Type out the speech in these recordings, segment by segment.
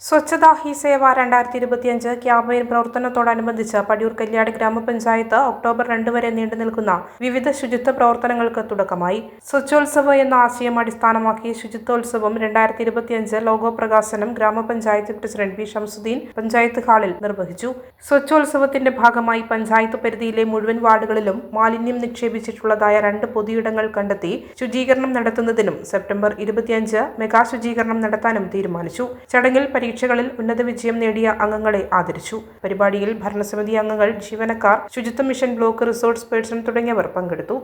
സ്വച്ഛതാ Hi Seva 2025 campaign പ്രവർത്തനത്തോടനുബന്ധിച്ച് പടിയൂർ കല്യാട് ഗ്രാമപഞ്ചായത്ത് October 2 വരെ നീണ്ടുനിൽക്കുന്ന വിവിധ ശുചിത്വ പ്രവർത്തനങ്ങൾക്ക് തുടക്കമായി. സ്വച്ഛോത്സവ് എന്ന ആശയം അടിസ്ഥാനമാക്കി ശുചിത്വോത്സവം 2025 ലോഗോ പ്രകാശനം ഗ്രാമപഞ്ചായത്ത് പ്രസിഡന്റ് വി ഷംസുദ്ദീൻ പഞ്ചായത്ത് ഹാളിൽ നിർവഹിച്ചു. സ്വച്ഛോത്സവത്തിന്റെ ഭാഗമായി പഞ്ചായത്ത് പരിധിയിലെ മുഴുവൻ വാർഡുകളിലും മാലിന്യം നിക്ഷേപിച്ചിട്ടുള്ളതായ 2 പൊതുയിടങ്ങൾ കണ്ടെത്തി ശുചീകരണം നടത്തുന്നതിനും സെപ്റ്റംബർ 25 മെഗാ ശുചീകരണം നടത്താനും തീരുമാനിച്ചു. ചടങ്ങിൽ പരീക്ഷകളിൽ ഉന്നത വിജയം നേടിയ അംഗങ്ങളെ ആദരിച്ചു. പരിപാടിയിൽ ഭരണസമിതി അംഗങ്ങൾ, ജീവനക്കാർ, ശുചിത്വ മിഷൻ ബ്ലോക്ക് റിസോഴ്സ് പേഴ്സൺ തുടങ്ങിയവർ പങ്കെടുത്തു.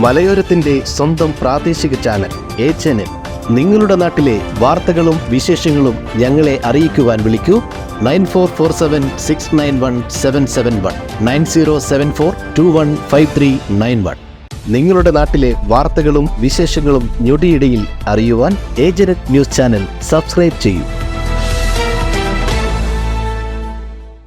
മലയോരത്തിന്റെ സ്വന്തം പ്രാദേശിക ചാനൽ A-Channel. നിങ്ങളുടെ നാട്ടിലെ വാർത്തകളും വിശേഷങ്ങളും ഞങ്ങളെ അറിയിക്കുവാൻ വിളിക്കൂ 9447691771 9074215391. നിങ്ങളുടെ നാട്ടിലെ വാർത്തകളും വിശേഷങ്ങളും ഞൊടിയിടയിൽ അറിയുവാൻ A-Channel ന്യൂസ് ചാനൽ സബ്സ്ക്രൈബ് ചെയ്യൂ.